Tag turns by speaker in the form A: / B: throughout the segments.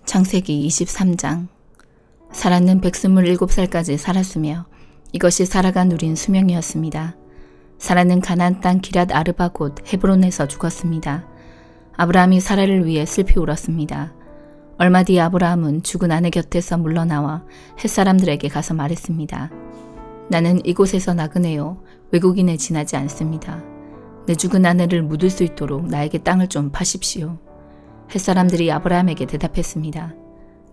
A: 창세기 23장. 사라는 127살까지 살았으며 이것이 사라가 누린 수명이었습니다. 사라는 가나안 땅 기랏 아르바 곧 헤브론에서 죽었습니다. 아브라함이 사라를 위해 슬피 울었습니다. 얼마 뒤 아브라함은 죽은 아내 곁에서 물러나와 햇사람들에게 가서 말했습니다. 나는 이곳에서 나그네요. 외국인에 지나지 않습니다. 내 죽은 아내를 묻을 수 있도록 나에게 땅을 좀 파십시오. 햇사람들이 아브라함에게 대답했습니다.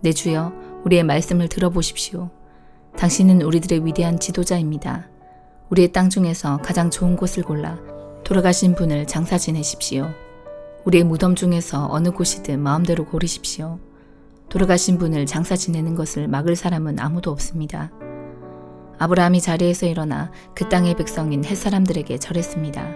A: 내 주여, 우리의 말씀을 들어보십시오. 당신은 우리들의 위대한 지도자입니다. 우리의 땅 중에서 가장 좋은 곳을 골라 돌아가신 분을 장사 지내십시오. 우리의 무덤 중에서 어느 곳이든 마음대로 고르십시오. 돌아가신 분을 장사 지내는 것을 막을 사람은 아무도 없습니다. 아브라함이 자리에서 일어나 그 땅의 백성인 햇사람들에게 절했습니다.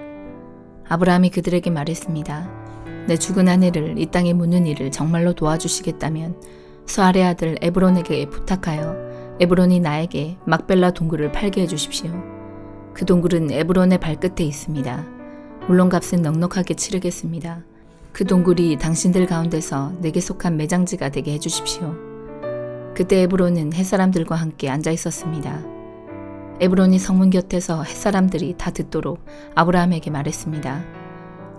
A: 아브라함이 그들에게 말했습니다. 내 죽은 아내를 이 땅에 묻는 일을 정말로 도와주시겠다면 수알의 아들 에브론에게 부탁하여 에브론이 나에게 막벨라 동굴을 팔게 해주십시오. 그 동굴은 에브론의 발끝에 있습니다. 물론 값은 넉넉하게 치르겠습니다. 그 동굴이 당신들 가운데서 내게 속한 매장지가 되게 해주십시오. 그때 에브론은 햇사람들과 함께 앉아 있었습니다. 에브론이 성문 곁에서 햇사람들이 다 듣도록 아브라함에게 말했습니다.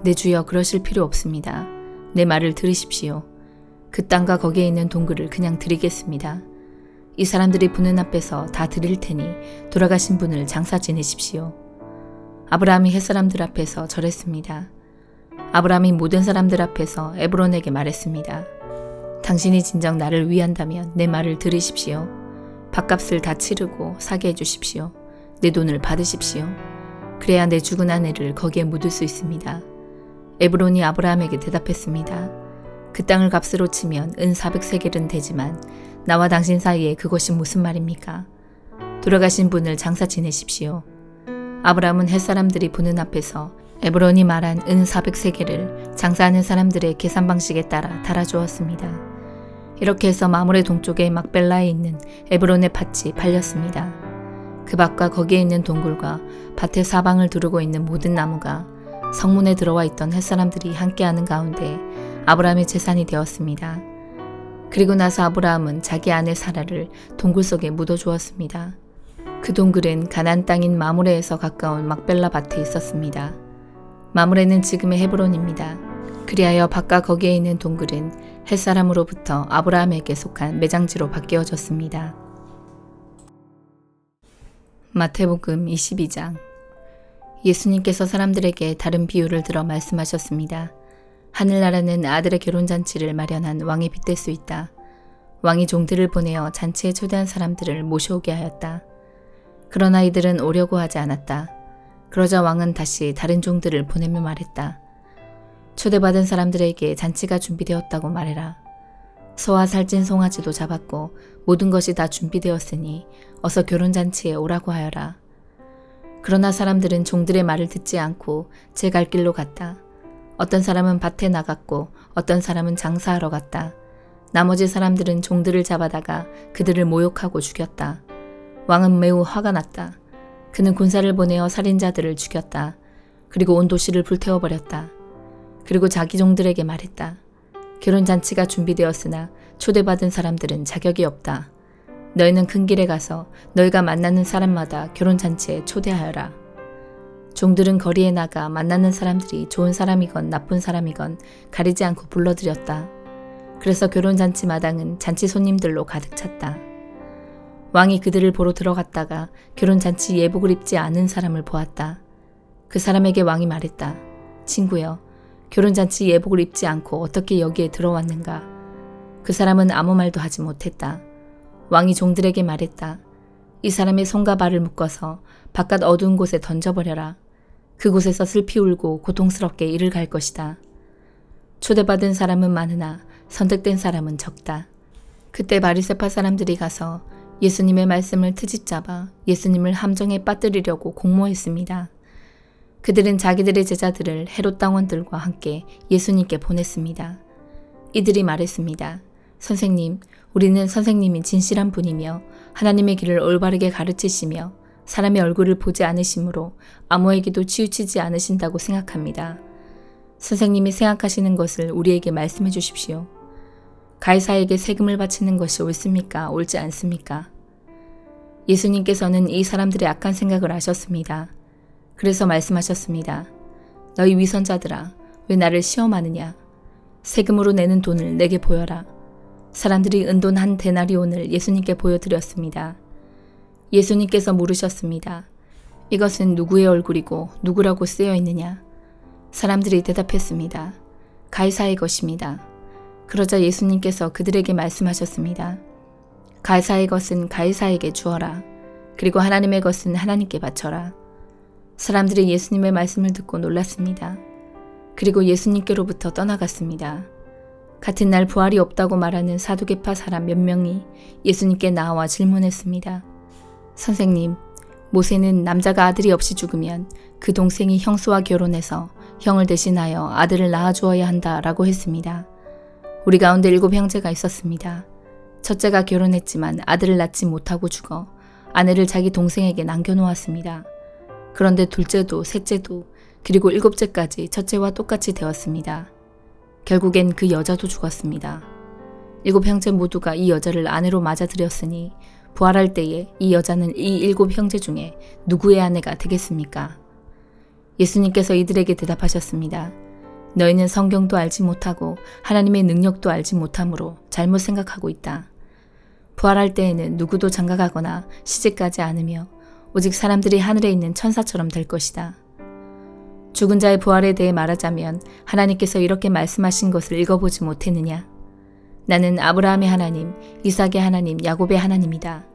A: 내 주여, 그러실 필요 없습니다. 내 말을 들으십시오. 그 땅과 거기에 있는 동굴을 그냥 드리겠습니다. 이 사람들이 보는 앞에서 다 드릴 테니 돌아가신 분을 장사 지내십시오. 아브라함이 햇사람들 앞에서 절했습니다. 아브라함이 모든 사람들 앞에서 에브론에게 말했습니다. 당신이 진정 나를 위한다면 내 말을 들으십시오. 밥값을 다 치르고 사게 해주십시오. 내 돈을 받으십시오. 그래야 내 죽은 아내를 거기에 묻을 수 있습니다. 에브론이 아브라함에게 대답했습니다. 그 땅을 값으로 치면 은 400세겔은 되지만 나와 당신 사이에 그것이 무슨 말입니까? 돌아가신 분을 장사 지내십시오. 아브라함은 햇사람들이 보는 앞에서 에브론이 말한 은 400세겔을 장사하는 사람들의 계산 방식에 따라 달아주었습니다. 이렇게 해서 마므레 동쪽의 막벨라에 있는 에브론의 밭이 팔렸습니다. 그 밭과 거기에 있는 동굴과 밭의 사방을 두르고 있는 모든 나무가 성문에 들어와 있던 햇사람들이 함께하는 가운데 아브라함의 재산이 되었습니다. 그리고 나서 아브라함은 자기 아내 사라를 동굴 속에 묻어주었습니다. 그 동굴은 가나안 땅인 마므레에서 가까운 막벨라 밭에 있었습니다. 마므레는 지금의 헤브론입니다. 그리하여 밭과 거기에 있는 동굴은 햇사람으로부터 아브라함에게 속한 매장지로 바뀌어졌습니다. 마태복음 22장. 예수님께서 사람들에게 다른 비유를 들어 말씀하셨습니다. 하늘나라는 아들의 결혼잔치를 마련한 왕에 빗댈 수 있다. 왕이 종들을 보내어 잔치에 초대한 사람들을 모셔오게 하였다. 그러나 이들은 오려고 하지 않았다. 그러자 왕은 다시 다른 종들을 보내며 말했다. 초대받은 사람들에게 잔치가 준비되었다고 말해라. 소와 살찐 송아지도 잡았고 모든 것이 다 준비되었으니 어서 결혼잔치에 오라고 하여라. 그러나 사람들은 종들의 말을 듣지 않고 제 갈 길로 갔다. 어떤 사람은 밭에 나갔고 어떤 사람은 장사하러 갔다. 나머지 사람들은 종들을 잡아다가 그들을 모욕하고 죽였다. 왕은 매우 화가 났다. 그는 군사를 보내어 살인자들을 죽였다. 그리고 온 도시를 불태워버렸다. 그리고 자기 종들에게 말했다. 결혼잔치가 준비되었으나 초대받은 사람들은 자격이 없다. 너희는 큰 길에 가서 너희가 만나는 사람마다 결혼잔치에 초대하여라. 종들은 거리에 나가 만나는 사람들이 좋은 사람이건 나쁜 사람이건 가리지 않고 불러들였다. 그래서 결혼잔치 마당은 잔치 손님들로 가득 찼다. 왕이 그들을 보러 들어갔다가 결혼잔치 예복을 입지 않은 사람을 보았다. 그 사람에게 왕이 말했다. 친구여, 결혼잔치 예복을 입지 않고 어떻게 여기에 들어왔는가? 그 사람은 아무 말도 하지 못했다. 왕이 종들에게 말했다. 이 사람의 손과 발을 묶어서 바깥 어두운 곳에 던져버려라. 그곳에서 슬피 울고 고통스럽게 이를 갈 것이다. 초대받은 사람은 많으나 선택된 사람은 적다. 그때 바리새파 사람들이 가서 예수님의 말씀을 트집잡아 예수님을 함정에 빠뜨리려고 공모했습니다. 그들은 자기들의 제자들을 헤롯 당원들과 함께 예수님께 보냈습니다. 이들이 말했습니다. 선생님, 우리는 선생님이 진실한 분이며 하나님의 길을 올바르게 가르치시며 사람의 얼굴을 보지 않으시므로 아무에게도 치우치지 않으신다고 생각합니다. 선생님이 생각하시는 것을 우리에게 말씀해 주십시오. 가이사에게 세금을 바치는 것이 옳습니까? 옳지 않습니까? 예수님께서는 이 사람들의 악한 생각을 아셨습니다. 그래서 말씀하셨습니다. 너희 위선자들아, 왜 나를 시험하느냐? 세금으로 내는 돈을 내게 보여라. 사람들이 은돈 한 데나리온을 예수님께 보여드렸습니다. 예수님께서 물으셨습니다. 이것은 누구의 얼굴이고 누구라고 쓰여 있느냐? 사람들이 대답했습니다. 가이사의 것입니다. 그러자 예수님께서 그들에게 말씀하셨습니다. 가이사의 것은 가이사에게 주어라. 그리고 하나님의 것은 하나님께 바쳐라. 사람들이 예수님의 말씀을 듣고 놀랐습니다. 그리고 예수님께로부터 떠나갔습니다. 같은 날 부활이 없다고 말하는 사두개파 사람 몇 명이 예수님께 나와 질문했습니다. 선생님, 모세는 남자가 아들이 없이 죽으면 그 동생이 형수와 결혼해서 형을 대신하여 아들을 낳아주어야 한다라고 했습니다. 우리 가운데 7 형제가 있었습니다. 첫째가 결혼했지만 아들을 낳지 못하고 죽어 아내를 자기 동생에게 남겨놓았습니다. 그런데 둘째도 셋째도 그리고 7째까지 첫째와 똑같이 되었습니다. 결국엔 그 여자도 죽었습니다. 7 형제 모두가 이 여자를 아내로 맞아들였으니 부활할 때에 이 여자는 이 7 형제 중에 누구의 아내가 되겠습니까? 예수님께서 이들에게 대답하셨습니다. 너희는 성경도 알지 못하고 하나님의 능력도 알지 못하므로 잘못 생각하고 있다. 부활할 때에는 누구도 장가가거나 시집가지 않으며 오직 사람들이 하늘에 있는 천사처럼 될 것이다. 죽은 자의 부활에 대해 말하자면 하나님께서 이렇게 말씀하신 것을 읽어보지 못했느냐? 나는 아브라함의 하나님, 이삭의 하나님, 야곱의 하나님이다.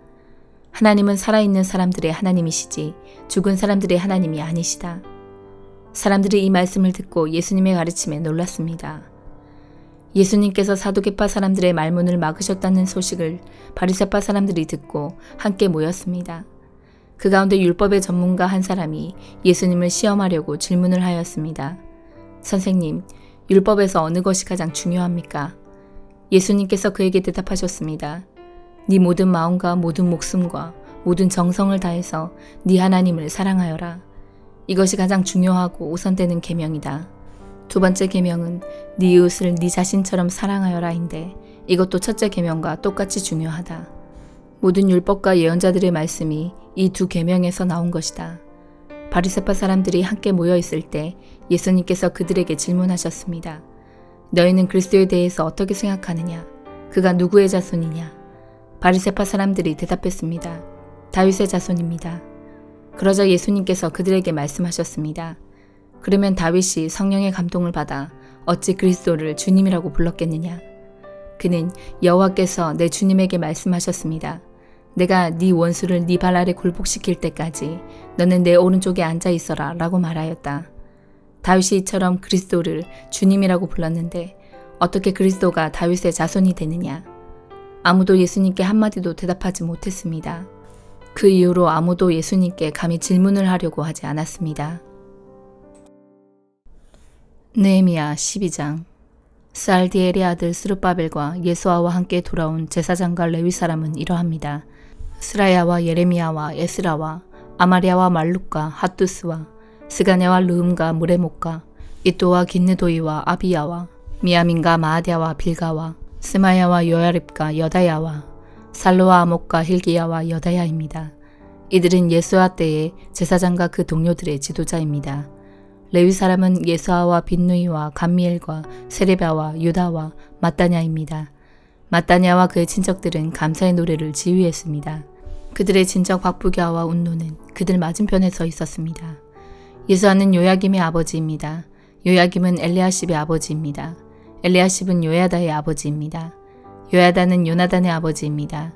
A: 하나님은 살아있는 사람들의 하나님이시지 죽은 사람들의 하나님이 아니시다. 사람들이 이 말씀을 듣고 예수님의 가르침에 놀랐습니다. 예수님께서 사두개파 사람들의 말문을 막으셨다는 소식을 바리새파 사람들이 듣고 함께 모였습니다. 그 가운데 율법의 전문가 한 사람이 예수님을 시험하려고 질문을 하였습니다. 선생님, 율법에서 어느 것이 가장 중요합니까? 예수님께서 그에게 대답하셨습니다. 네 모든 마음과 모든 목숨과 모든 정성을 다해서 네 하나님을 사랑하여라. 이것이 가장 중요하고 우선되는 계명이다. 2번째 계명은 네 이웃을 네 자신처럼 사랑하여라인데 이것도 첫째 계명과 똑같이 중요하다. 모든 율법과 예언자들의 말씀이 이 2 계명에서 나온 것이다. 바리새파 사람들이 함께 모여 있을 때 예수님께서 그들에게 질문하셨습니다. 너희는 그리스도에 대해서 어떻게 생각하느냐? 그가 누구의 자손이냐? 바리새파 사람들이 대답했습니다. 다윗의 자손입니다. 그러자 예수님께서 그들에게 말씀하셨습니다. 그러면 다윗이 성령의 감동을 받아 어찌 그리스도를 주님이라고 불렀겠느냐? 그는 여호와께서 내 주님에게 말씀하셨습니다. 내가 네 원수를 네 발 아래 굴복시킬 때까지 너는 내 오른쪽에 앉아 있어라 라고 말하였다. 다윗이 이처럼 그리스도를 주님이라고 불렀는데 어떻게 그리스도가 다윗의 자손이 되느냐? 아무도 예수님께 한마디도 대답하지 못했습니다. 그 이후로 아무도 예수님께 감히 질문을 하려고 하지 않았습니다. 느헤미야 12장. 스알디엘의 아들 스룹바벨과 예수아와 함께 돌아온 제사장과 레위 사람은 이러합니다. 스라야와 예레미야와 에스라와 아마리아와 말룩과 핫두스와 스가냐와 르음과 무레목과 이또와 긴느도이와 아비야와 미야민과 마아디아와 빌가와 스마야와 요야립과 여다야와 살로와 아목과 힐기야와 여다야입니다. 이들은 예수아 때의 제사장과 그 동료들의 지도자입니다. 레위 사람은 예수아와 빈누이와 감미엘과 세레바와 유다와 마따냐입니다. 마따냐와 그의 친척들은 감사의 노래를 지휘했습니다. 그들의 친척 박부갸와 운노는 그들 맞은편에 서 있었습니다. 예수아는 요야김의 아버지입니다. 요야김은 엘리야십의 아버지입니다. 엘리야십은 요야다의 아버지입니다. 요야다는 요나단의 아버지입니다.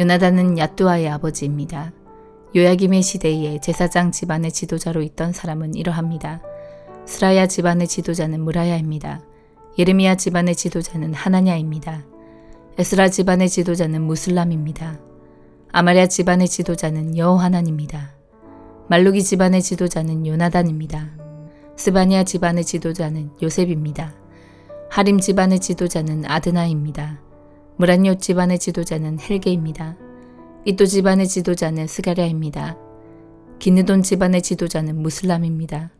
A: 요나단은 야뚜아의 아버지입니다. 요야김의 시대에 제사장 집안의 지도자로 있던 사람은 이러합니다. 스라야 집안의 지도자는 무라야입니다. 예레미야 집안의 지도자는 하나냐입니다. 에스라 집안의 지도자는 무슬람입니다. 아마리아 집안의 지도자는 여호하난입니다. 말루기 집안의 지도자는 요나단입니다. 스바니아 집안의 지도자는 요셉입니다. 하림 집안의 지도자는 아드나입니다. 무란요 집안의 지도자는 헬게입니다. 이또 집안의 지도자는 스가랴입니다. 기느돈 집안의 지도자는 무슬람입니다.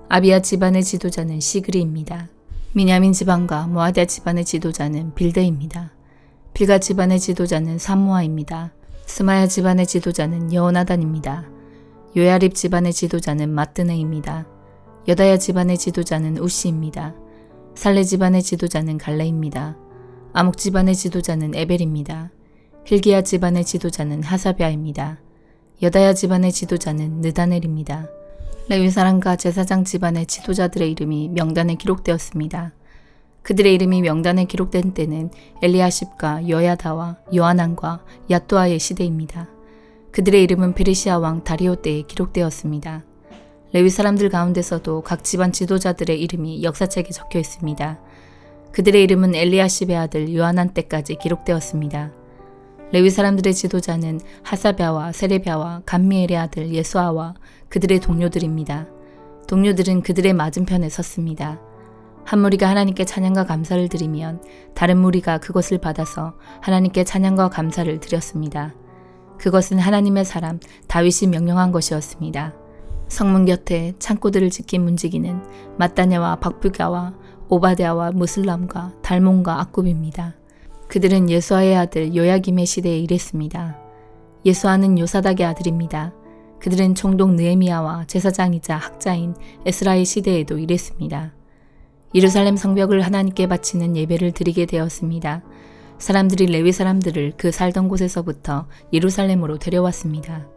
A: 아비야 집안의 지도자는 시그리입니다. 미냐민 집안과 모아디아 집안의 지도자는 빌드입니다. 빌가 집안의 지도자는 삼모아입니다. 스마야 집안의 지도자는 여호나단입니다. 요야립 집안의 지도자는 마뜨네입니다. 여다야 집안의 지도자는 우시입니다. 살레 집안의 지도자는 갈레입니다. 아목 집안의 지도자는 에벨입니다. 힐기야 집안의 지도자는 하사비아입니다. 여다야 집안의 지도자는 느다넬입니다. 레위 사람과 제사장 집안의 지도자들의 이름이 명단에 기록되었습니다. 그들의 이름이 명단에 기록된 때는 엘리야십과 여야다와 요하난과 얏도아의 시대입니다. 그들의 이름은 페르시아 왕 다리오 때에 기록되었습니다. 레위 사람들 가운데서도 각 집안 지도자들의 이름이 역사책에 적혀 있습니다. 그들의 이름은 엘리야십의 아들 요하난 때까지 기록되었습니다. 레위 사람들의 지도자는 하사랴와 세레랴와 감미엘의 아들 예수아와 그들의 동료들입니다. 동료들은 그들의 맞은편에 섰습니다. 한 무리가 하나님께 찬양과 감사를 드리면 다른 무리가 그것을 받아서 하나님께 찬양과 감사를 드렸습니다. 그것은 하나님의 사람 다윗이 명령한 것이었습니다. 성문 곁에 창고들을 지킨 문지기는 mat단야와 박부가와 오바댜와 무슬람과 달몬과 악굽입니다. 그들은 예수아의 아들 요야김의 시대에 일했습니다. 예수아는 요사닥의 아들입니다. 그들은 총독 느헤미야와 제사장이자 학자인 에스라의 시대에도 일했습니다. 예루살렘 성벽을 하나님께 바치는 예배를 드리게 되었습니다. 사람들이 레위 사람들을 그 살던 곳에서부터 예루살렘으로 데려왔습니다.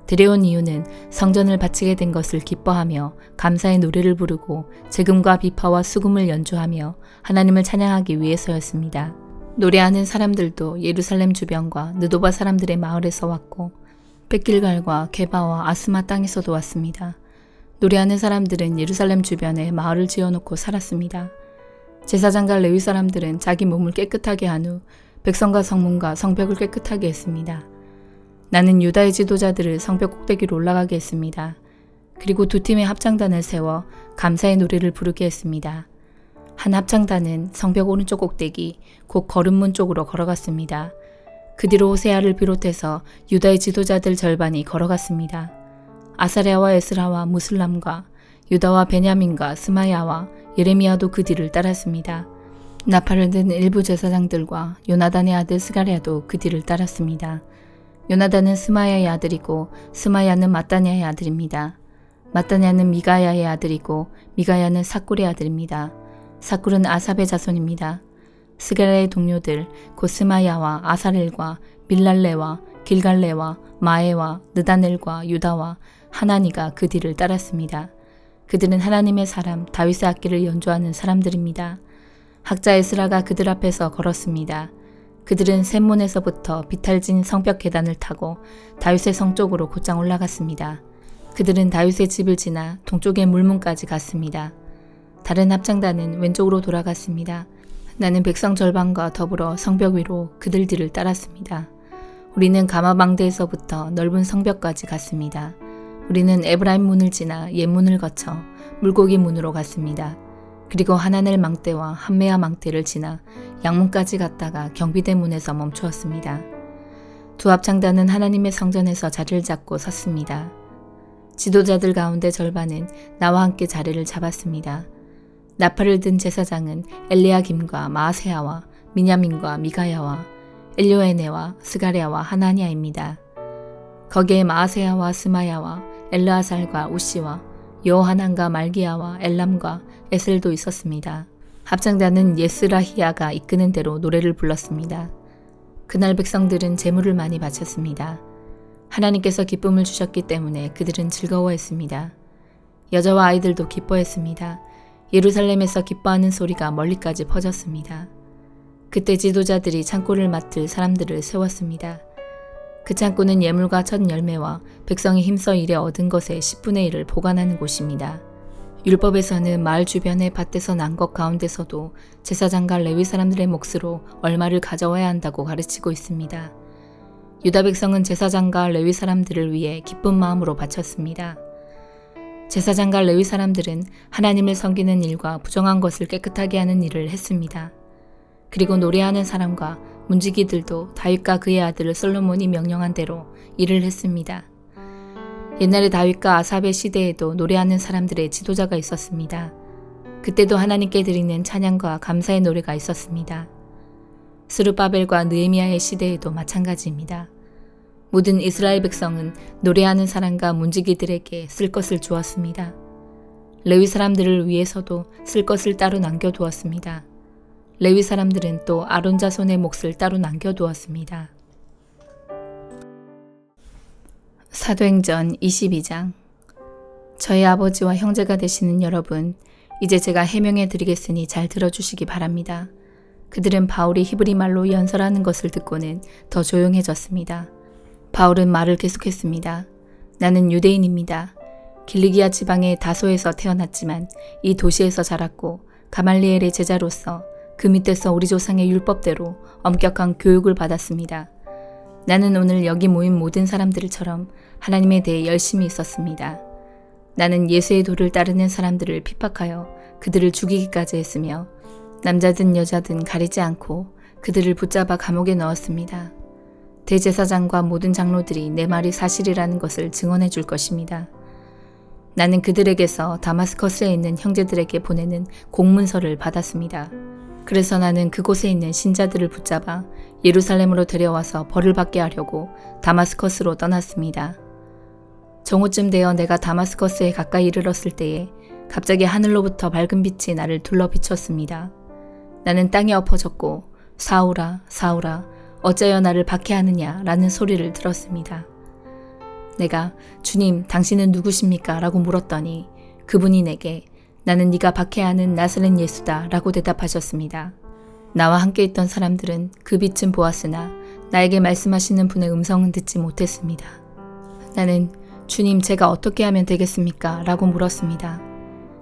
A: 데려온 이유는 성전을 바치게 된 것을 기뻐하며 감사의 노래를 부르고 제금과 비파와 수금을 연주하며 하나님을 찬양하기 위해서였습니다. 노래하는 사람들도 예루살렘 주변과 느도바 사람들의 마을에서 왔고 벳길갈과 게바와 아스마 땅에서도 왔습니다. 노래하는 사람들은 예루살렘 주변에 마을을 지어놓고 살았습니다. 제사장과 레위 사람들은 자기 몸을 깨끗하게 한 후 백성과 성문과 성벽을 깨끗하게 했습니다. 나는 유다의 지도자들을 성벽 꼭대기로 올라가게 했습니다. 그리고 두 팀의 합창단을 세워 감사의 노래를 부르게 했습니다. 한 합창단은 성벽 오른쪽 꼭대기 곧 거름문 쪽으로 걸어갔습니다. 그 뒤로 호세아를 비롯해서 유다의 지도자들 절반이 걸어갔습니다. 아사랴와 에스라와 무슬람과 유다와 베냐민과 스마야와 예레미야도 그 뒤를 따랐습니다. 나팔을 든 일부 제사장들과 요나단의 아들 스가랴도 그 뒤를 따랐습니다. 요나단은 스마야의 아들이고 스마야는 mat단야의 아들입니다. mat단야는 미가야의 아들이고 미가야는 삭굴의 아들입니다. 삭굴은 아삽의 자손입니다. 스가랴의 동료들 곧 스마야와 아사렐과 밀랄레와 길갈레와 마에와 느다넬과 유다와 하나니가 그 뒤를 따랐습니다. 그들은 하나님의 사람 다윗의 악기를 연주하는 사람들입니다. 학자 에스라가 그들 앞에서 걸었습니다. 그들은 샘문에서부터 비탈진 성벽 계단을 타고 다윗의 성 쪽으로 곧장 올라갔습니다. 그들은 다윗의 집을 지나 동쪽의 물문까지 갔습니다. 다른 합창단은 왼쪽으로 돌아갔습니다. 나는 백성 절반과 더불어 성벽 위로 그들 뒤를 따랐습니다. 우리는 가마방대에서부터 넓은 성벽까지 갔습니다. 우리는 에브라임 문을 지나 옛문을 거쳐 물고기 문으로 갔습니다. 그리고 하나넬 망대와 함메아 망대를 지나 양문까지 갔다가 경비대 문에서 멈추었습니다. 두 합창단은 하나님의 성전에서 자리를 잡고 섰습니다. 지도자들 가운데 절반은 나와 함께 자리를 잡았습니다. 나팔을 든 제사장은 엘리야김과 마아세야와 미냐민과 미가야와 엘요에네와 스가랴와 하나니아입니다. 거기에 마아세야와 스마야와 엘르아살과 우시와 여호하난과 말기야와 엘람과 에셀도 있었습니다. 합창단은 예스라히야가 이끄는 대로 노래를 불렀습니다. 그날 백성들은 제물을 많이 바쳤습니다. 하나님께서 기쁨을 주셨기 때문에 그들은 즐거워했습니다. 여자와 아이들도 기뻐했습니다. 예루살렘에서 기뻐하는 소리가 멀리까지 퍼졌습니다. 그때 지도자들이 창고를 맡을 사람들을 세웠습니다. 그 창고는 예물과 첫 열매와 백성이 힘써 일에 얻은 것의 10분의 1을 보관하는 곳입니다. 율법에서는 마을 주변의 밭에서 난 것 가운데서도 제사장과 레위 사람들의 몫으로 얼마를 가져와야 한다고 가르치고 있습니다. 유다 백성은 제사장과 레위 사람들을 위해 기쁜 마음으로 바쳤습니다. 제사장과 레위 사람들은 하나님을 섬기는 일과 부정한 것을 깨끗하게 하는 일을 했습니다. 그리고 노래하는 사람과 문지기들도 다윗과 그의 아들 솔로몬이 명령한 대로 일을 했습니다. 옛날에 다윗과 아삽의 시대에도 노래하는 사람들의 지도자가 있었습니다. 그때도 하나님께 드리는 찬양과 감사의 노래가 있었습니다. 스룹바벨과 느헤미야의 시대에도 마찬가지입니다. 모든 이스라엘 백성은 노래하는 사람과 문지기들에게 쓸 것을 주었습니다. 레위 사람들을 위해서도 쓸 것을 따로 남겨두었습니다. 레위 사람들은 또 아론 자손의 몫을 따로 남겨두었습니다. 사도행전 22장. 저희 아버지와 형제가 되시는 여러분, 이제 제가 해명해 드리겠으니 잘 들어주시기 바랍니다. 그들은 바울이 히브리 말로 연설하는 것을 듣고는 더 조용해졌습니다. 바울은 말을 계속했습니다. 나는 유대인입니다. 길리기아 지방의 다소에서 태어났지만 이 도시에서 자랐고 가말리엘의 제자로서 그 밑에서 우리 조상의 율법대로 엄격한 교육을 받았습니다. 나는 오늘 여기 모인 모든 사람들처럼 하나님에 대해 열심히 있었습니다. 나는 예수의 도를 따르는 사람들을 핍박하여 그들을 죽이기까지 했으며 남자든 여자든 가리지 않고 그들을 붙잡아 감옥에 넣었습니다. 대제사장과 모든 장로들이 내 말이 사실이라는 것을 증언해 줄 것입니다. 나는 그들에게서 다마스커스에 있는 형제들에게 보내는 공문서를 받았습니다. 그래서 나는 그곳에 있는 신자들을 붙잡아 예루살렘으로 데려와서 벌을 받게 하려고 다마스커스로 떠났습니다. 정오쯤 되어 내가 다마스커스에 가까이 이르렀을 때에 갑자기 하늘로부터 밝은 빛이 나를 둘러 비쳤습니다. 나는 땅에 엎어졌고 사울아 사울아 어찌하여 나를 박해하느냐 라는 소리를 들었습니다. 내가 주님 당신은 누구십니까? 라고 물었더니 그분이 내게 나는 네가 박해하는 나사렛 예수다 라고 대답하셨습니다. 나와 함께 있던 사람들은 그 빛은 보았으나 나에게 말씀하시는 분의 음성은 듣지 못했습니다. 나는 주님 제가 어떻게 하면 되겠습니까? 라고 물었습니다.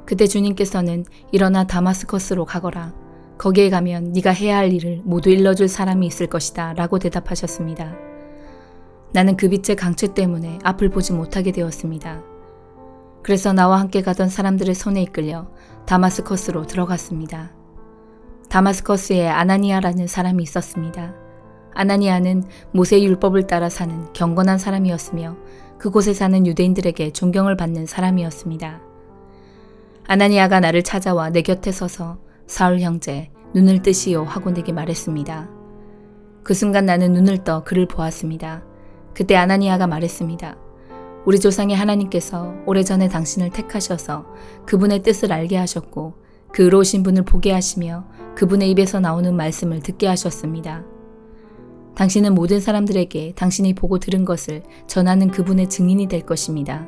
A: 그때 주님께서는 일어나 다마스커스로 가거라. 거기에 가면 네가 해야 할 일을 모두 일러줄 사람이 있을 것이다 라고 대답하셨습니다. 나는 그 빛의 강체 때문에 앞을 보지 못하게 되었습니다. 그래서 나와 함께 가던 사람들의 손에 이끌려 다마스커스로 들어갔습니다. 다마스커스에 아나니아라는 사람이 있었습니다. 아나니아는 모세의 율법을 따라 사는 경건한 사람이었으며 그곳에 사는 유대인들에게 존경을 받는 사람이었습니다. 아나니아가 나를 찾아와 내 곁에 서서 사울 형제, 눈을 뜨시오 하고 내게 말했습니다. 그 순간 나는 눈을 떠 그를 보았습니다. 그때 아나니아가 말했습니다. 우리 조상의 하나님께서 오래전에 당신을 택하셔서 그분의 뜻을 알게 하셨고 그 의로우신 분을 보게 하시며 그분의 입에서 나오는 말씀을 듣게 하셨습니다. 당신은 모든 사람들에게 당신이 보고 들은 것을 전하는 그분의 증인이 될 것입니다.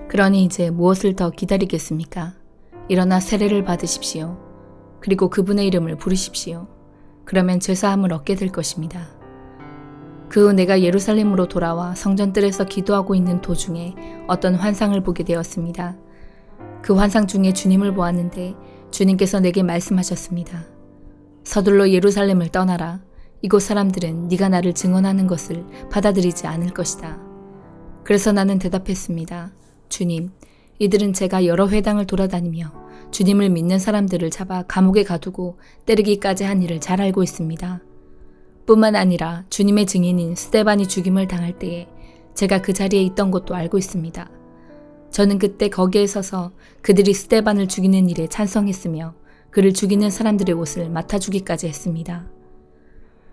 A: 그러니 이제 무엇을 더 기다리겠습니까? 일어나 세례를 받으십시오. 그리고 그분의 이름을 부르십시오. 그러면 죄사함을 얻게 될 것입니다. 그 후 내가 예루살렘으로 돌아와 성전뜰에서 기도하고 있는 도중에 어떤 환상을 보게 되었습니다. 그 환상 중에 주님을 보았는데 주님께서 내게 말씀하셨습니다. 서둘러 예루살렘을 떠나라. 이곳 사람들은 네가 나를 증언하는 것을 받아들이지 않을 것이다. 그래서 나는 대답했습니다. 주님, 이들은 제가 여러 회당을 돌아다니며 주님을 믿는 사람들을 잡아 감옥에 가두고 때리기까지 한 일을 잘 알고 있습니다. 뿐만 아니라 주님의 증인인 스데반이 죽임을 당할 때에 제가 그 자리에 있던 것도 알고 있습니다. 저는 그때 거기에 서서 그들이 스데반을 죽이는 일에 찬성했으며 그를 죽이는 사람들의 옷을 맡아주기까지 했습니다.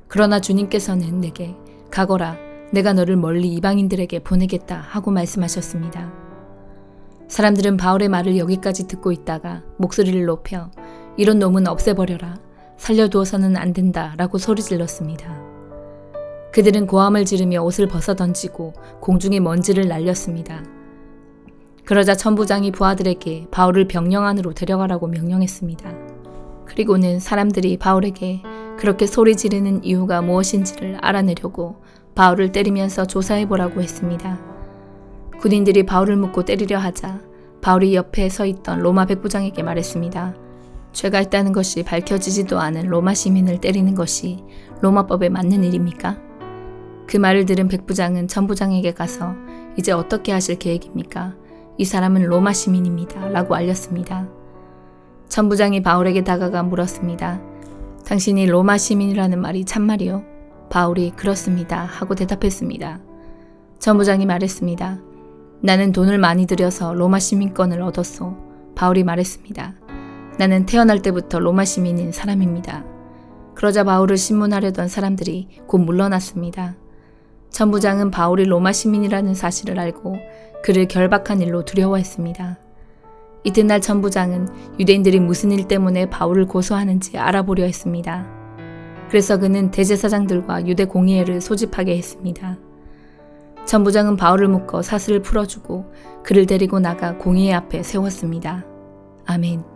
A: 그러나 주님께서는 내게 가거라, 내가 너를 멀리 이방인들에게 보내겠다 하고 말씀하셨습니다. 사람들은 바울의 말을 여기까지 듣고 있다가 목소리를 높여 이런 놈은 없애버려라. 살려두어서는 안 된다 라고 소리질렀습니다. 그들은 고함을 지르며 옷을 벗어던지고 공중에 먼지를 날렸습니다. 그러자 천부장이 부하들에게 바울을 병영 안으로 데려가라고 명령했습니다. 그리고는 사람들이 바울에게 그렇게 소리 지르는 이유가 무엇인지를 알아내려고 바울을 때리면서 조사해보라고 했습니다. 군인들이 바울을 묶고 때리려 하자 바울이 옆에 서 있던 로마 백부장에게 말했습니다. 죄가 있다는 것이 밝혀지지도 않은 로마 시민을 때리는 것이 로마법에 맞는 일입니까? 그 말을 들은 백부장은 천부장에게 가서 이제 어떻게 하실 계획입니까? 이 사람은 로마 시민입니다. 라고 알렸습니다. 천부장이 바울에게 다가가 물었습니다. 당신이 로마 시민이라는 말이 참말이요? 바울이 그렇습니다. 하고 대답했습니다. 천부장이 말했습니다. 나는 돈을 많이 들여서 로마 시민권을 얻었소. 바울이 말했습니다. 나는 태어날 때부터 로마 시민인 사람입니다. 그러자 바울을 신문하려던 사람들이 곧 물러났습니다. 천부장은 바울이 로마 시민이라는 사실을 알고 그를 결박한 일로 두려워했습니다. 이튿날 천부장은 유대인들이 무슨 일 때문에 바울을 고소하는지 알아보려 했습니다. 그래서 그는 대제사장들과 유대 공의회를 소집하게 했습니다. 천부장은 바울을 묶어 사슬을 풀어주고 그를 데리고 나가 공의회 앞에 세웠습니다. 아멘.